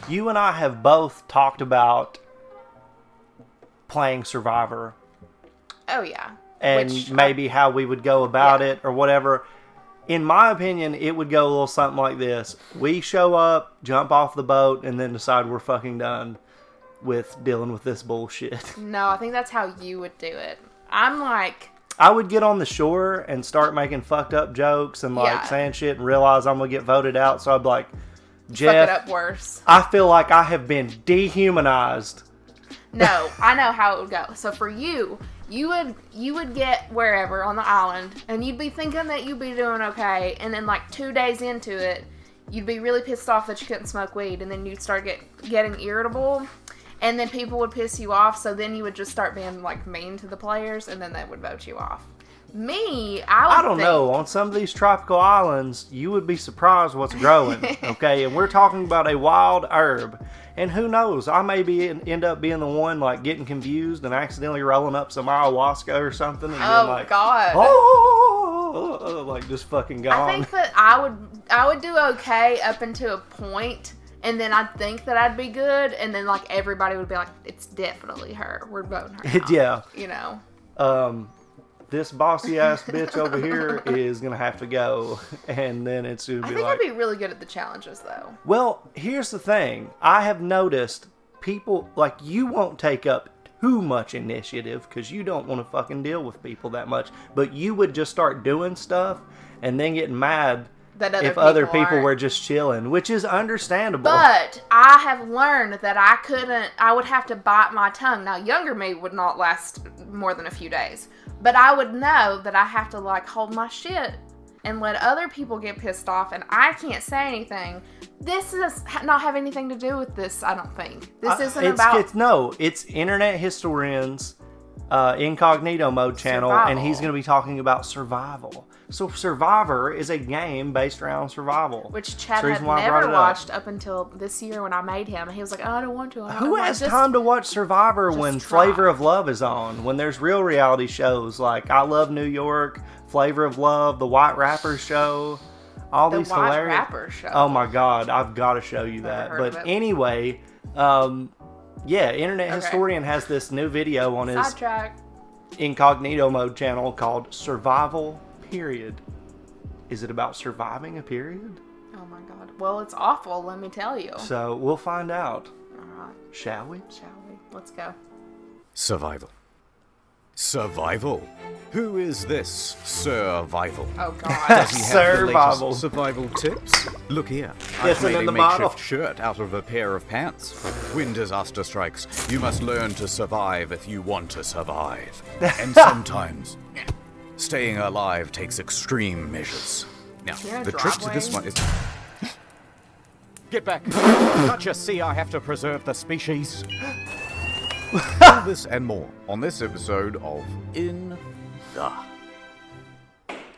you and I have both talked about playing Survivor. Oh, yeah. And maybe how we would go about it or whatever. In my opinion, it would go a little something like this. We show up, jump off the boat, and then decide we're fucking done with dealing with this bullshit. No, I think that's how you would do it. I'm like... I would get on the shore and start making fucked up jokes and saying shit and realize I'm going to get voted out. So I'd be like, Jeff, fuck it up worse. I feel like I have been dehumanized. No, I know how it would go. So for you would get wherever on the island, and you'd be thinking that you'd be doing okay, and then like 2 days into it, you'd be really pissed off that you couldn't smoke weed, and then you'd start getting irritable, and then people would piss you off, so then you would just start being like mean to the players, and then they would vote you off. Me, I don't know. On some of these tropical islands, you would be surprised what's growing, okay? And we're talking about a wild herb. And who knows? I may end up being the one like getting confused and accidentally rolling up some ayahuasca or something. And oh, like, God. Oh, like just fucking gone. I think that I would do okay up until a point, and then I'd think that I'd be good, and then like everybody would be like, it's definitely her. We're voting her out. Yeah. You know. This bossy ass bitch over here is gonna have to go, and then it's gonna be I think I'd be really good at the challenges, though. Well, here's the thing. I have noticed people like you won't take up too much initiative because you don't want to fucking deal with people that much. But you would just start doing stuff and then getting mad that other people were just chilling, which is understandable. But I have learned that I would have to bite my tongue. Now, younger me would not last more than a few days. But I would know that I have to, like, hold my shit and let other people get pissed off, and I can't say anything. This does not have anything to do with this, I don't think. This isn't about... It's Internet Historian's Incognito Mode channel, and he's going to be talking about survival. So Survivor is a game based around survival. Which Chad had never watched up until this year when I made him. He was like, oh, I don't want to. Who has time to watch Survivor when Flavor of Love is on? When there's real reality shows like I Love New York, Flavor of Love, The White Rapper Show, all these hilarious... The White Rapper Show. Oh my God, I've got to show you that. But anyway, Internet Historian has this new video on his Incognito Mode channel called Survival Period. Is it about surviving a period? Oh my God. Well, it's awful, let me tell you. So we'll find out. All right. Shall we? Let's go. Survival. Who is this Survival? Oh God. Does he have Survival. The latest survival tips? Look here. Yes, I've made in a the makeshift model. shirt out of a pair of pants. When disaster strikes, you must learn to survive if you want to survive. And sometimes staying alive takes extreme measures. Now, the trick to this one is... Get back! Can't you see I have to preserve the species? All this and more on this episode of In the...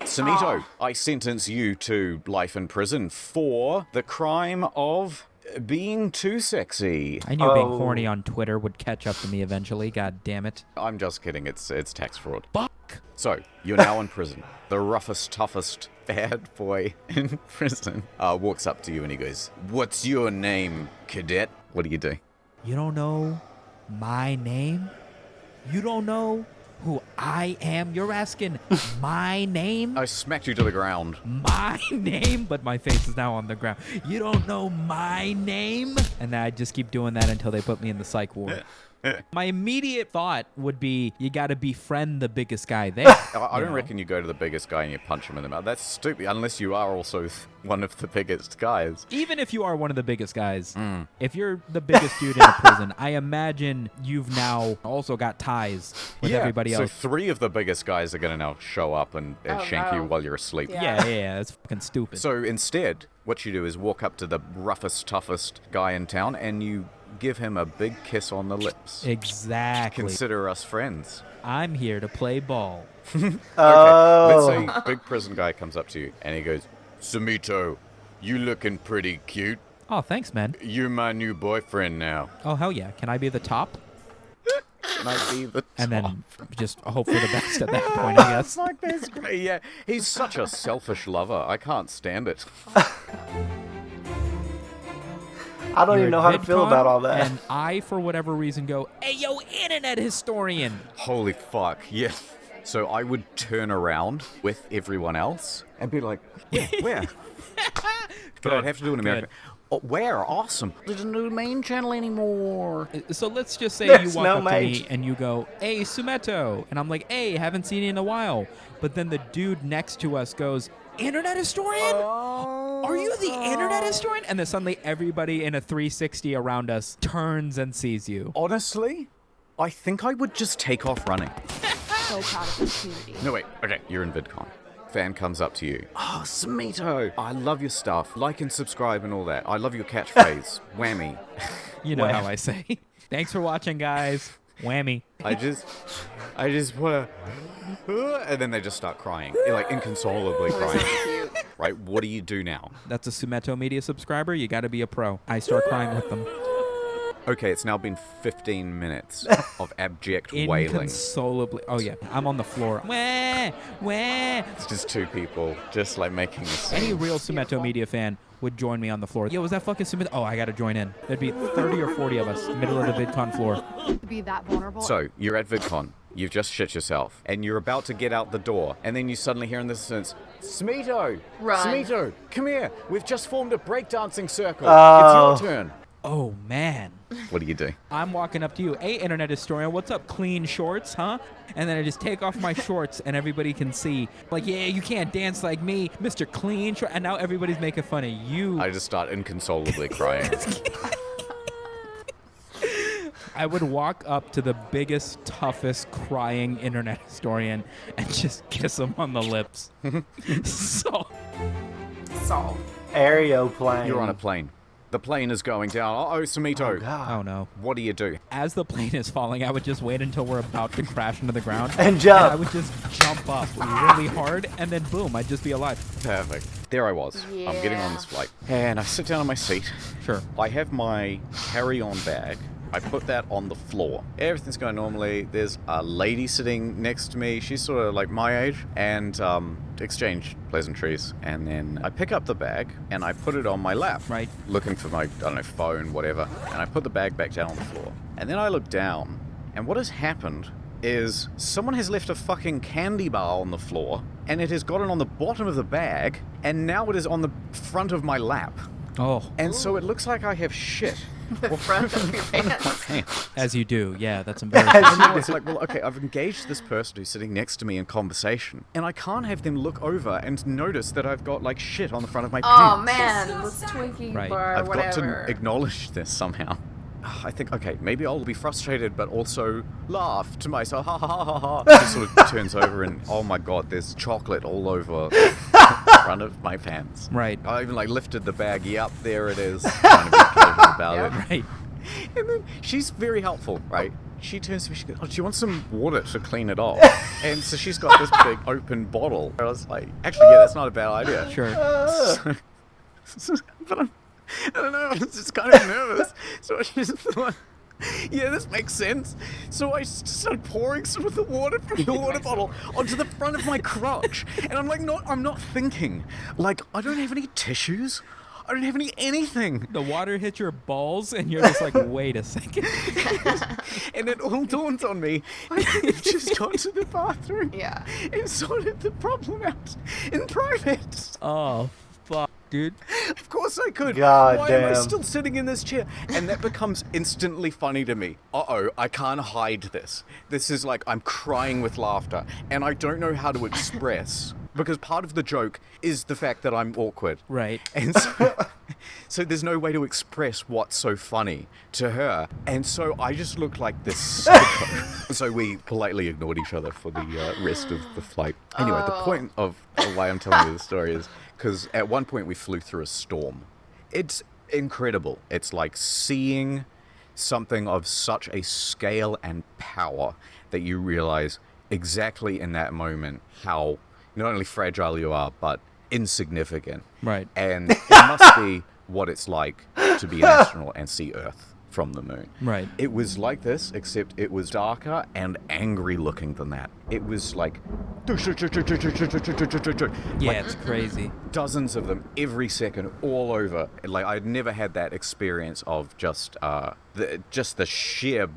Samito, I sentence you to life in prison for the crime of being too sexy. I knew being horny on Twitter would catch up to me eventually, god damn it. I'm just kidding, it's tax fraud. Fuck! So, you're now in prison. The roughest, toughest bad boy in prison walks up to you and he goes, "What's your name, cadet?" What do you do? You don't know my name? You don't know who I am? You're asking my name? I smacked you to the ground. My name? But my face is now on the ground. You don't know my name? And I just keep doing that until they put me in the psych ward. My immediate thought would be, you gotta befriend the biggest guy there. I don't reckon you go to the biggest guy and you punch him in the mouth. That's stupid, unless you are also one of the biggest guys. Even if you are one of the biggest guys, if you're the biggest dude in a prison, I imagine you've now also got ties with everybody else. So 3 of the biggest guys are gonna now show up and shank you while you're asleep. Yeah, that's fucking stupid. So instead, what you do is walk up to the roughest, toughest guy in town and you give him a big kiss on the lips. Exactly. Consider us friends. I'm here to play ball. Okay, let's say big prison guy comes up to you and he goes, "Samito, you looking pretty cute. Oh, thanks, man. You're my new boyfriend now." Oh, hell yeah. Can I be the top? Can I be the top? And then just hope for the best at that point, I guess. Like, that's great. Yeah, he's such a selfish lover. I can't stand it. I don't You're even know at how to feel VidCon, about all that. And I, for whatever reason, go, "Hey, yo, internet historian." Holy fuck, yeah. So I would turn around with everyone else and be like, where? But I'd have to do it in America. Oh, where? Awesome. There's no main channel anymore. So let's just say There's you walk no up to mage. me and you go, "Hey, Sumeto," and I'm like, "Hey, haven't seen you in a while." But then the dude next to us goes, "Internet historian? Are you the internet historian?" And then suddenly everybody in a 360 around us turns and sees you. Honestly, I think I would just take off running. So proud of this community. No, wait. Okay, you're in VidCon. Fan comes up to you. "Oh, Smito, I love your stuff. Like and subscribe and all that. I love your catchphrase. Whammy." You know how I say. Thanks for watching, guys. Whammy. I just want to... And then they just start crying. Like, inconsolably crying. Cute. Right, what do you do now? That's a Sumeto Media subscriber. You got to be a pro. I start crying with them. Okay, it's now been 15 minutes of abject wailing. Inconsolably. Oh, yeah. I'm on the floor. Wah, wah. It's just two people just, like, making a scene. Any real Sumeto Media fan would join me on the floor. Yo, was that fucking Sumeto? Oh, I got to join in. There'd be 30 or 40 of us, middle of the VidCon floor. To be that vulnerable. So, you're at VidCon. You've just shit yourself. And you're about to get out the door. And then you suddenly hear in this sense, "Smito! Run. Smito, come here. We've just formed a breakdancing circle. Oh. It's your turn." Oh, man. What do you do? I'm walking up to you. "Hey, internet historian, what's up? Clean shorts, huh?" And then I just take off my shorts and everybody can see. Like, "Yeah, you can't dance like me, Mr. Clean Short." And now everybody's making fun of you. I just start inconsolably crying. I would walk up to the biggest, toughest, crying internet historian and just kiss him on the lips. So, Solved. Aeroplane. You're on a plane. The plane is going down. Uh-oh, Smito. Oh, God. oh no. What do you do? As the plane is falling, I would just wait until we're about to crash into the ground. And jump. And I would just jump up really hard, and then boom, I'd just be alive. Perfect. There I was. I'm getting on this flight. And I sit down on my seat. Sure. I have my carry-on bag. I put that on the floor. Everything's going normally. There's a lady sitting next to me. She's sort of like my age. And exchange pleasantries. And then I pick up the bag and I put it on my lap. Right. Looking for my, I don't know, phone, whatever. And I put the bag back down on the floor. And then I look down. And what has happened is someone has left a fucking candy bar on the floor. And it has gotten on the bottom of the bag. And now it is on the front of my lap. Oh, And so it looks like I have shit. The front of your pants. Pants. as you do. Yeah, that's embarrassing. And now it's like, well, okay, I've engaged this person who's sitting next to me in conversation, and I can't have them look over and notice that I've got, like, shit on the front of my Oh pants. man, this Twinkie Right. bar, I've whatever. got to acknowledge this somehow. I think, okay, maybe I'll be frustrated, but also laugh to myself. Ha ha ha ha ha. Just sort of turns over and, oh my god, there's chocolate all over the front of my pants. Right. I even, like, lifted the bag. Yep, there it is. Trying to be casual about it. Right. And then she's very helpful, right? She turns to me, she goes, "Oh, do you want some water to clean it off?" And so she's got this big open bottle. I was like, actually, yeah, that's not a bad idea. Sure. But I don't know, I was just kind of nervous. So I just thought, yeah, this makes sense. So I just started pouring some of the water from the water bottle onto the front of my crotch. And I'm like, I'm not thinking. Like, I don't have any tissues. I don't have anything. The water hit your balls, and you're just like, wait a second. And it all dawned on me, I've just gone to the bathroom Yeah. and sorted the problem out in private. Oh, fuck, dude. Of course I could. God Why am I damn. still sitting in this chair? And that becomes instantly funny to me. Uh-oh, I can't hide this. This is like I'm crying with laughter, and I don't know how to express. Because part of the joke is the fact that I'm awkward. Right. And so there's no way to express what's so funny to her. And so I just look like this psycho. So we politely ignored each other for the rest of the flight. Anyway, the point of why I'm telling you this story is because at one point we flew through a storm. It's incredible. It's like seeing something of such a scale and power that you realize exactly in that moment how not only fragile you are, but insignificant. Right. And it must be what it's like to be an astronaut and see Earth. from the moon. Right. It was like this, except it was darker and angry looking than that. It was like... Yeah, it's crazy. Dozens of them every second, all over. Like, I'd never had that experience of just the sheer...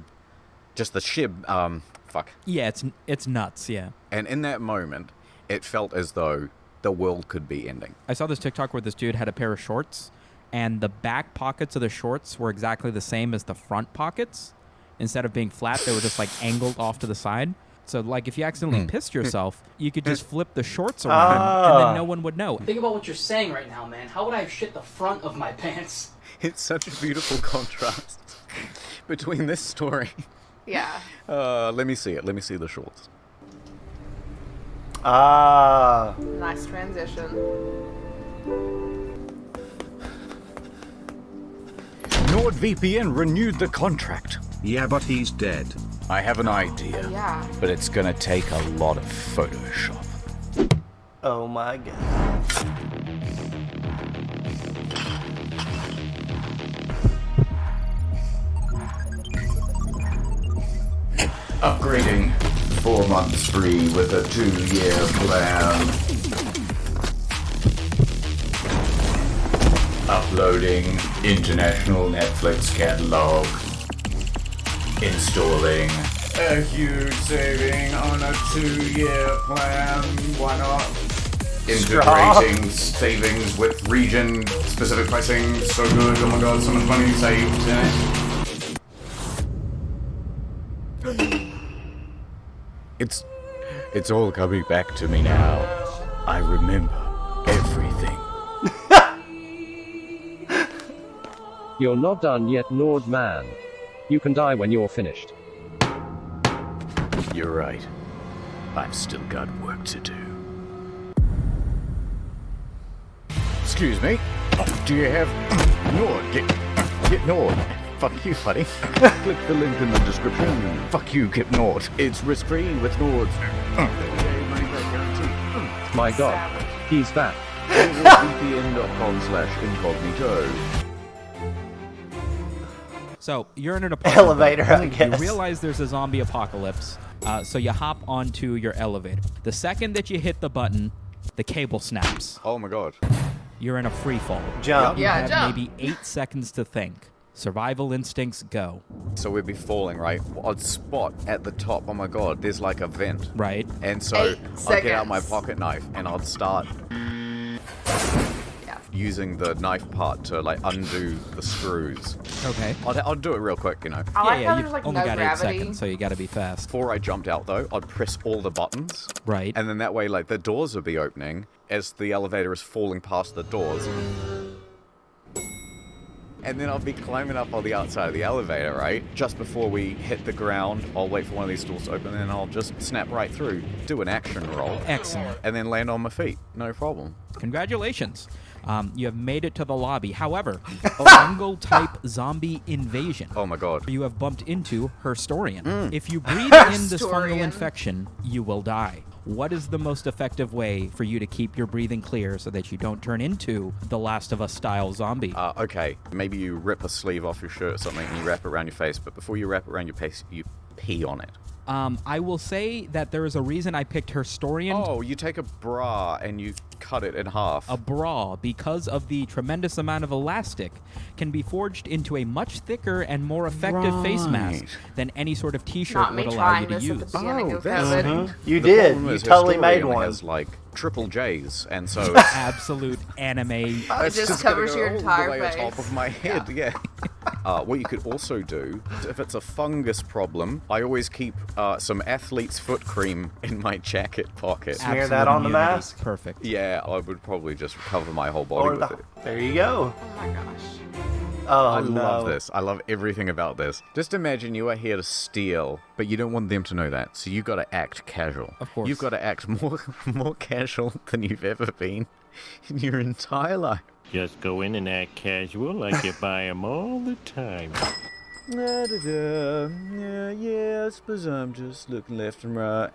fuck. Yeah, it's nuts, yeah. And in that moment, it felt as though the world could be ending. I saw this TikTok where this dude had a pair of shorts, and the back pockets of the shorts were exactly the same as the front pockets. Instead of being flat, they were just like angled off to the side. So like if you accidentally pissed yourself, you could just flip the shorts around and then no one would know. Think about what you're saying right now, man. How would I have shit the front of my pants? It's such a beautiful contrast between this story. Yeah. Let me see it. Let me see the shorts. Nice transition. NordVPN renewed the contract. Yeah, but he's dead. I have an idea. Yeah. But it's gonna take a lot of Photoshop. Oh my god. Upgrading. 4 months free with a 2-year plan. Uploading international Netflix catalog. Installing. A huge saving on a 2-year plan. Why not? Integrating savings with region-specific pricing. So good. Oh my god, so much money saved in it. It's all coming back to me now. I remember everything. You're not done yet, Nord man. You can die when you're finished. You're right. I've still got work to do. Excuse me. Do you have Nord? Get Nord. Fuck you, buddy. Click the link in the description. Fuck you, get Nord. It's risk-free with Nord. My god, he's back. NordVPN.com/incognito. So you're in an apartment. Elevator, I You guess. realize there's a zombie apocalypse, so you hop onto your elevator. The second that you hit the button, the cable snaps. Oh my god. You're in a free fall. Jump. You Yeah, have jump. maybe 8 seconds to think. Survival instincts, go. So we'd be falling, right? I'd spot at the top, oh my god, there's like a vent. Right? And so 8 I'd get out my seconds. pocket knife and I'd start using the knife part to like undo the screws. Okay. I'll do it real quick, you know. I like how you there's like only no got gravity. 8 seconds, so you gotta be fast. Before I jumped out though, I'd press all the buttons. Right. And then that way like the doors would be opening as the elevator is falling past the doors. And then I'll be climbing up on the outside of the elevator, right? Just before we hit the ground, I'll wait for one of these doors to open and then I'll just snap right through, do an action roll, Excellent. and then land on my feet. No problem. Congratulations. You have made it to the lobby. However, a fungal-type zombie invasion. Oh my god. You have bumped into Herstoриan. If you breathe in this fungal Herstoриan. infection, you will die. What is the most effective way for you to keep your breathing clear so that you don't turn into the Last of Us style zombie? Okay, maybe you rip a sleeve off your shirt or something and you wrap it around your face, but before you wrap it around your face, you pee on it. I will say that there is a reason I picked Herstoриan. Oh, you take a bra and you cut it in half. A bra, because of the tremendous amount of elastic, can be forged into a much thicker and more effective face mask than any sort of t-shirt Not me would allow you trying to this at use. the beginning of that's COVID. You The did. problem You is totally Historian made one. has like triple J's, and so Absolute anime. It it's just gonna covers go your all the entire way face. on top of my head. Yeah. What you could also do, if it's a fungus problem, I always keep some athlete's foot cream in my jacket pocket. Smear Absolute that on the immunity. mask? Perfect. Yeah, I would probably just cover my whole body Or with the, it. there you go. Oh my gosh. Oh, I no. love this. I love everything about this. Just imagine you are here to steal, but you don't want them to know that, so you've got to act casual. Of course. You've got to act more casual than you've ever been in your entire life. Just go in and act casual like you buy 'em all the time. Yeah, I suppose I'm just looking left and right.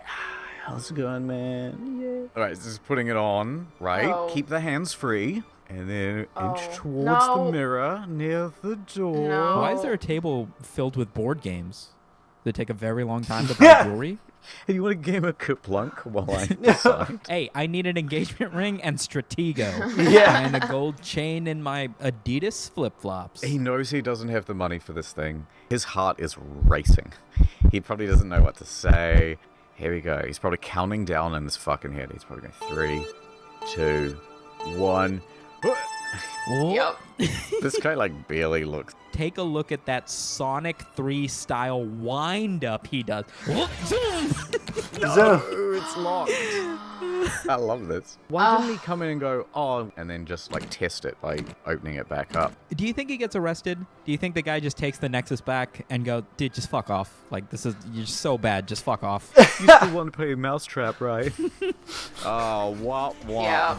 How's it going, man? Yeah. Alright, this is putting it on, right? Oh. Keep the hands free. And then inch towards no. the mirror near the door. No. Why is there a table filled with board games? Does it take a very long time to buy jewelry? Hey, you want a game of Kaplunk while I decide? Hey, I need an engagement ring and Stratego. Yeah. And a gold chain and my Adidas flip-flops. He knows he doesn't have the money for this thing. His heart is racing. He probably doesn't know what to say. Here we go. He's probably counting down in his fucking head. He's probably going 3, 2, 1. Yep. This guy like barely looks. Take a look at that Sonic 3 style wind up he does. No, it's locked. I love this. Why didn't he come in and go, oh, and then just like test it by opening it back up? Do you think he gets arrested? Do you think the guy just takes the Nexus back and go, dude, just fuck off? Like, you're so bad, just fuck off. You still want to play Mousetrap, right? Oh, what? Yeah.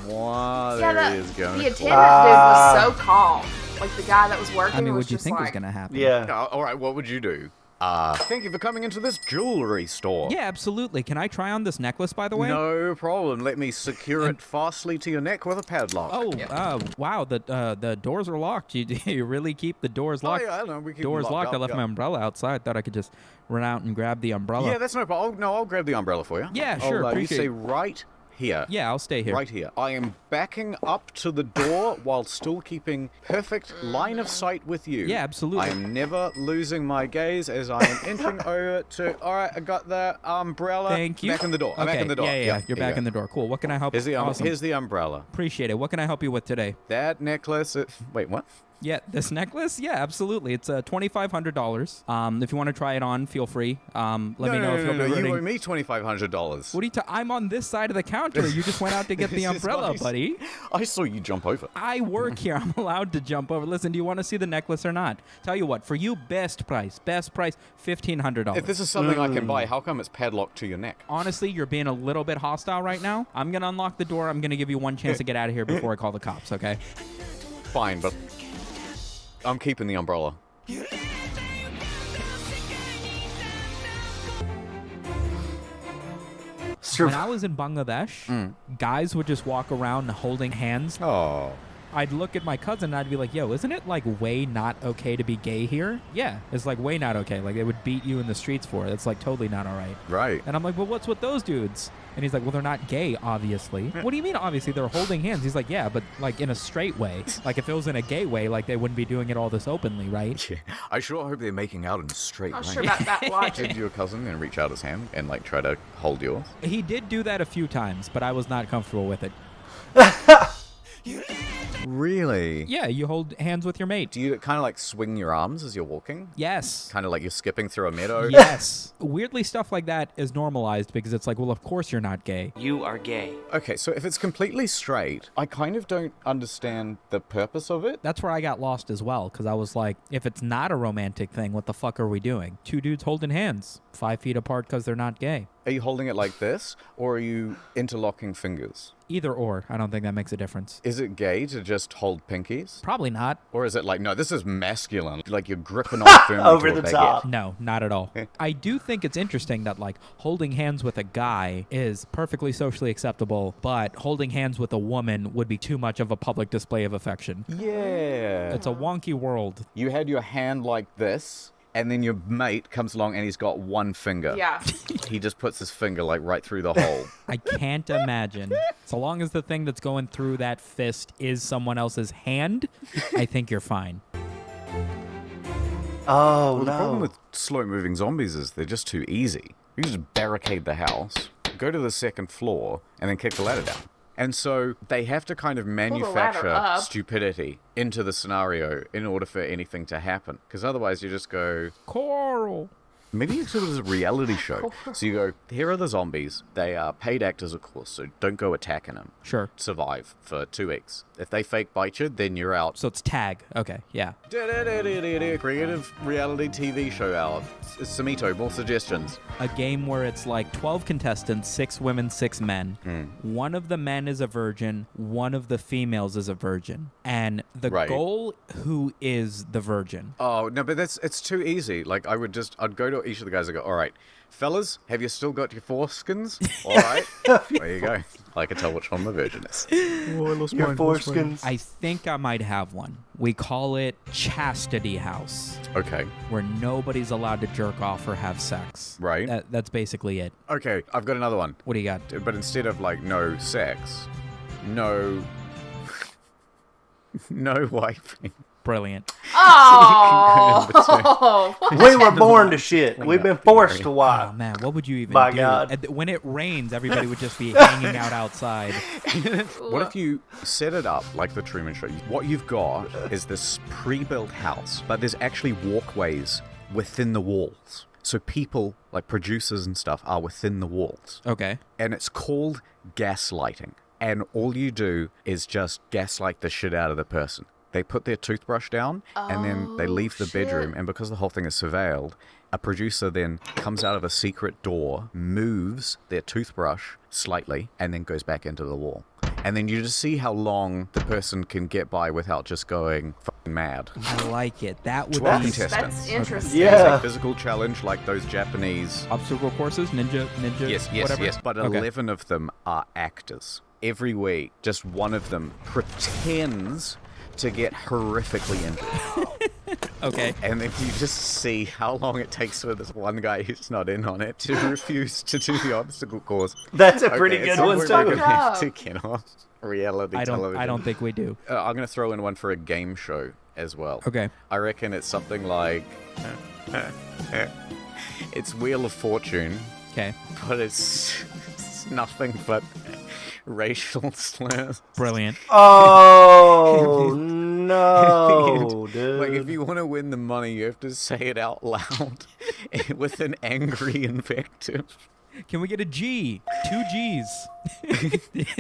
There he is going. The attendant dude was so calm. Like, the guy that was working I mean, was what do you just think was like, going to happen? Yeah. All right, what would you do? Thank you for coming into this jewelry store. Yeah, absolutely. Can I try on this necklace, by the way? No problem. Let me secure it fastly to your neck with a padlock. Oh, wow. The doors are locked. You really keep the doors locked? Oh, yeah, I know. We keep Doors them locked. I left my umbrella outside. Thought I could just run out and grab the umbrella. Yeah, that's no problem. I'll grab the umbrella for you. Yeah, sure. You Appreciate say it. right here. Yeah, I'll stay here. Right here. I am backing up to the door while still keeping perfect line of sight with you. Yeah, absolutely. I am never losing my gaze as I am entering over to... All right, I got the umbrella. Thank you. Back in the door. I'm Okay, back in the door. Yeah. You're back in the door. Cool. What can I help you? Here's the umbrella. Appreciate it. What can I help you with today? That necklace... Wait, what? Yeah, this necklace? Yeah, absolutely. It's $2,500. If you want to try it on, feel free. Let me know if you'll be You ready. owe me $2,500. What are you I'm on this side of the counter. You just went out to get the This is umbrella, nice. buddy. I saw you jump over. I work here. I'm allowed to jump over. Listen, do you want to see the necklace or not? Tell you what, for you, best price, $1,500. If this is something I can buy, how come it's padlocked to your neck? Honestly, you're being a little bit hostile right now. I'm going to unlock the door. I'm going to give you one chance to get out of here before I call the cops, okay? Fine, but I'm keeping the umbrella. When I was in Bangladesh, guys would just walk around holding hands. Oh. I'd look at my cousin and I'd be like, yo, isn't it like way not okay to be gay here? Yeah, it's like way not okay. Like they would beat you in the streets for it. It's like totally not all right. Right. And I'm like, well, what's with those dudes? And he's like, well, they're not gay, obviously. What do you mean, obviously? They're holding hands. He's like, yeah, but like in a straight way. Like if it was in a gay way, like they wouldn't be doing it all this openly, right? Yeah. I sure hope they're making out in a straight I'm line. sure about that logic. Did your cousin and reach out his hand and like try to hold yours? He did do that a few times, but I was not comfortable with it. Really? Yeah, you hold hands with your mate. Do you kind of like swing your arms as you're walking? Yes. Kind of like you're skipping through a meadow? Yes. Weirdly, stuff like that is normalized because it's like, well, of course you're not gay. You are gay. Okay, so if it's completely straight, I kind of don't understand the purpose of it. That's where I got lost as well, because I was like, if it's not a romantic thing, what the fuck are we doing? Two dudes holding hands, 5 feet apart because they're not gay. Are you holding it like this, or are you interlocking fingers? Either or. I don't think that makes a difference. Is it gay to just hold pinkies? Probably not. Or is it like, no, this is masculine, like you're gripping on firmly Over to a the baguette? top. No, not at all. I do think it's interesting that, like, holding hands with a guy is perfectly socially acceptable, but holding hands with a woman would be too much of a public display of affection. Yeah. It's a wonky world. You had your hand like this, and then your mate comes along and he's got one finger. Yeah. He just puts his finger like right through the hole. I can't imagine. So long as the thing that's going through that fist is someone else's hand, I think you're fine. Oh, Well, the problem no. with slow-moving zombies is they're just too easy. You can just barricade the house, go to the second floor, and then kick the ladder down. And so they have to kind of the ladder manufacture up. stupidity into the scenario in order for anything to happen. Because otherwise you just go, Coral. maybe it's sort of a reality show. So you go, here are the zombies. They are paid actors, of course, so don't go attacking them. Sure. Survive for 2 weeks. If they fake bite you, then you're out. So it's tag. Okay, yeah. Creative reality TV show hour. Samito, more suggestions. A game where it's like 12 contestants, 6 women, 6 men. One of the men is a virgin, one of the females is a virgin. And the Right. goal, who is the virgin? Oh, no, but it's too easy. Like, I'd go to to each of the guys. I go, all right, fellas, have you still got your foreskins? All right. There you go. I can tell which one the virgin is. Oh, I lost your foreskins. I think I might have one. We call it Chastity House. Okay. Where nobody's allowed to jerk off or have sex. Right. That's basically it. Okay, I've got another one. What do you got? But instead of like no sex, no wiping. Brilliant. Oh! We were born to shit. We've been forced to Oh, wipe. man, what would you even By do? God. When it rains, everybody would just be hanging out outside. What if you set it up like the Truman Show? What you've got is this pre-built house, but there's actually walkways within the walls. So people, like producers and stuff, are within the walls. Okay. And it's called gaslighting. And all you do is just gaslight the shit out of the person. They put their toothbrush down, and then they leave the bedroom, and because the whole thing is surveilled, a producer then comes out of a secret door, moves their toothbrush slightly, and then goes back into the wall. And then you just see how long the person can get by without just going fucking mad. I like it. That would 12 be... contestants. That's interesting. Yeah. It's a physical challenge like those Japanese... Obstacle courses? Ninja, Yes, whatever? yes. But Okay. 11 of them are actors. Every week, just one of them pretends to get horrifically injured. Okay. And then you just see how long it takes for this one guy who's not in on it to refuse to do the obstacle course. That's a pretty good so one, we're too. gonna have to get off reality television. I don't think we do. I'm going to throw in one for a game show as well. Okay. I reckon it's something like... it's Wheel of Fortune, Okay. but it's nothing but racial slurs. Brilliant. Oh, no, dude. Like, if you want to win the money, you have to say it out loud with an angry invective. Can we get a G? 2 G's.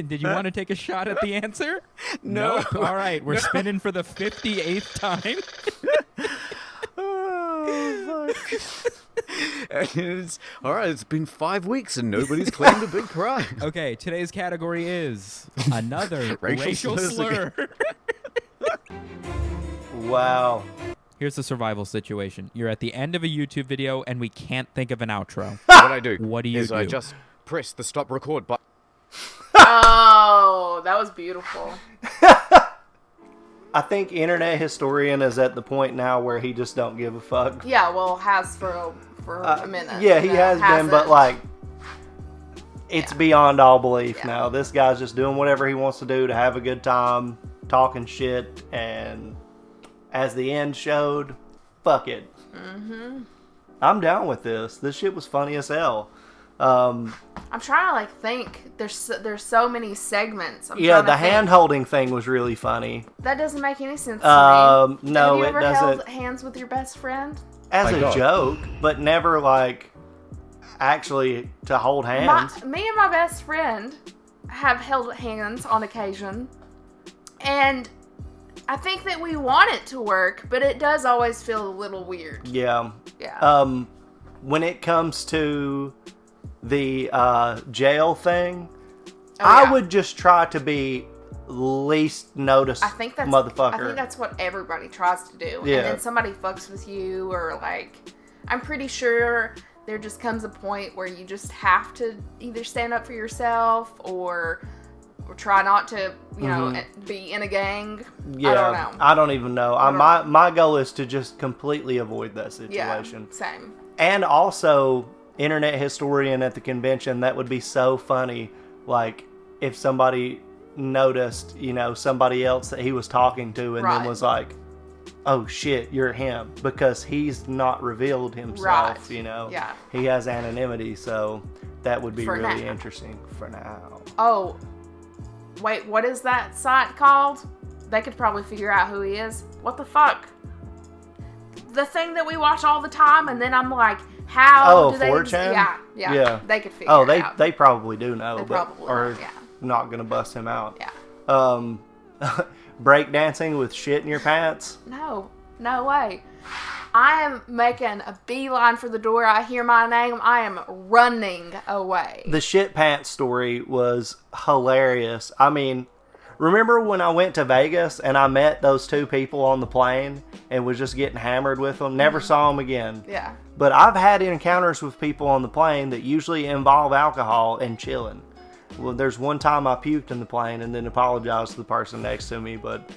Did you want to take a shot at the answer? No. All right, we're spinning for the 58th time. Oh, fuck. And it's, all right, it's been 5 weeks and nobody's claimed a big prize. Okay, today's category is another racial slur. Wow. Here's the survival situation. You're at the end of a YouTube video and we can't think of an outro. What I do What do you is I do? just press the stop record button. Oh, that was beautiful. I think internet historian is at the point now where he just don't give a fuck. Yeah, well, has for a minute. Yeah, he has been, but like, it's beyond all belief now. This guy's just doing whatever he wants to do to have a good time, talking shit, and as the end showed, fuck it. Mm-hmm. I'm down with this. This shit was funny as hell. I'm trying to like think. There's so many segments. The hand holding thing was really funny. That doesn't make any sense to me. No, Have you it ever doesn't. held hands with your best friend? As My a God. joke, but never like actually to hold hands. Me and my best friend have held hands on occasion, and I think that we want it to work, but it does always feel a little weird. Yeah. Yeah. When it comes to the jail thing, I would just try to be least noticed I think that's motherfucker. I think that's what everybody tries to do. Yeah. And then somebody fucks with you, or like, I'm pretty sure there just comes a point where you just have to either stand up for yourself or try not to, you know, be in a gang. Yeah, I don't know. I don't even know. My goal is to just completely avoid that Yeah, situation. same. And also, internet historian at the convention, that would be so funny. Like, if somebody noticed, you know, somebody else that he was talking to and then Right. was like, oh shit, you're him. Because he's not revealed himself, Right. you know. Yeah. He has anonymity, so that would be For really now. interesting for now. Oh, wait, what is that site called? They could probably figure out who he is. What the fuck? The thing that we watch all the time, and then I'm like, how do they... 4chan? Yeah. They could figure it out. They probably do know, They but probably are know, yeah. not gonna bust him out. Yeah. Break dancing with shit in your pants. No way. I am making a beeline for the door. I hear my name. I am running away. The shit pants story was hilarious. I mean, Remember when I went to Vegas and I met those 2 people on the plane and was just getting hammered with them? Never saw them again. Yeah. But I've had encounters with people on the plane that usually involve alcohol and chilling. Well, there's one time I puked in the plane and then apologized to the person next to me, but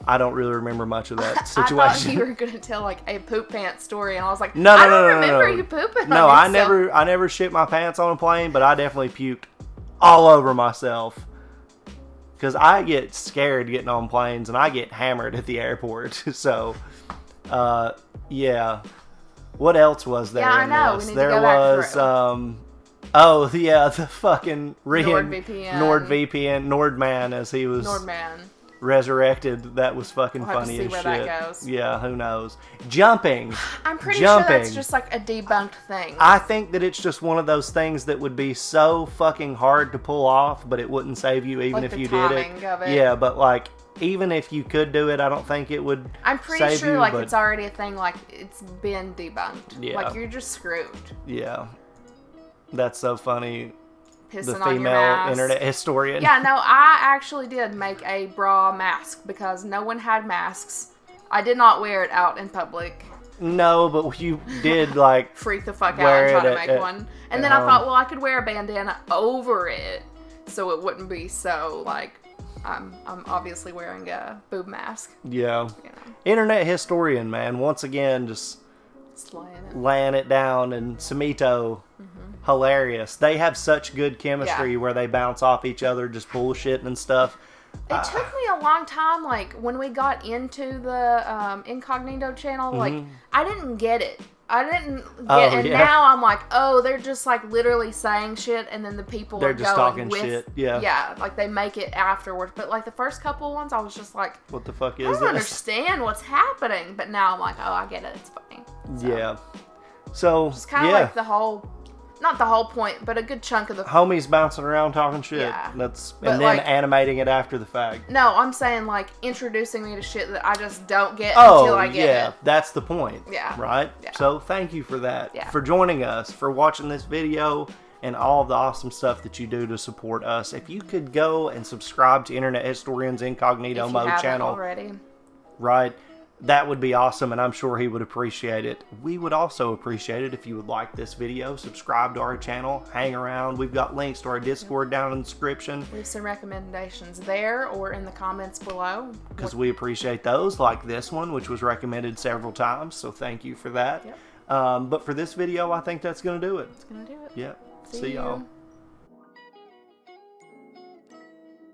I don't really remember much of that situation. I thought you were going to tell like a poop pants story, and I was like, No, I don't remember you pooping. No, on I never shit my pants on a plane, but I definitely puked all over myself. Because I get scared getting on planes, and I get hammered at the airport. So, yeah. What else was there in this? We need There to go back was, the fucking NordVPN. Nordman, as he was Nordman. resurrected. That was fucking We'll have funny to see as where shit. that goes. Yeah, who knows? Jumping. I'm pretty sure that's just like a debunked thing. I think that it's just one of those things that would be so fucking hard to pull off, but it wouldn't save you even like if you the did it. timing of it. Yeah, but like even if you could do it, I don't think it would. I'm pretty save sure you, like but it's already a thing. Like it's been debunked. Yeah. Like you're just screwed. Yeah, that's so funny. Pissing The on your female mask. internet historian. Yeah, no, I actually did make a bra mask because no one had masks. I did not wear it out in public. No, but you did like Freak the fuck out wear and try it to make at- one. And at then I home. thought, well, I could wear a bandana over it so it wouldn't be so like I'm obviously wearing a boob mask. Yeah. You know, Internet historian, man. Once again, just slaying it. laying it down. And Samito, hilarious. They have such good chemistry Yeah. where they bounce off each other, just bullshitting and stuff. It took me a long time, like, when we got into the Incognito channel, like, I didn't get it. I didn't get it. And now I'm like, oh, they're just, like, literally saying shit, and then the people They're are just going talking with, shit, yeah. Yeah, like, they make it afterwards. But, like, the first couple ones, I was just like, What the fuck I is don't this? understand what's happening. But now I'm like, oh, I get it. It's funny. So, Yeah. So, it's kind of like the whole, not the whole point, but a good chunk of the homies bouncing around talking shit. Yeah. But then like- animating it after the fact. No, I'm saying, like, introducing me to shit that I just don't get until I get yeah, it. that's the point. Yeah. Right? Yeah. So thank you for that. Yeah. For joining us, for watching this video, and all of the awesome stuff that you do to support us. If you could go and subscribe to Internet Historian's Incognito If you Mode haven't channel, already. right? That would be awesome, and I'm sure he would appreciate it. We would also appreciate it if you would like this video, subscribe to our channel, hang around. We've got links to our Discord down in the description, Leave some recommendations there or in the comments below. because we appreciate those, like this one, which was recommended several times, so thank you for that. Yep. But for this video, I think that's going to do it. It's gonna do it. Yep. See See y'all. you.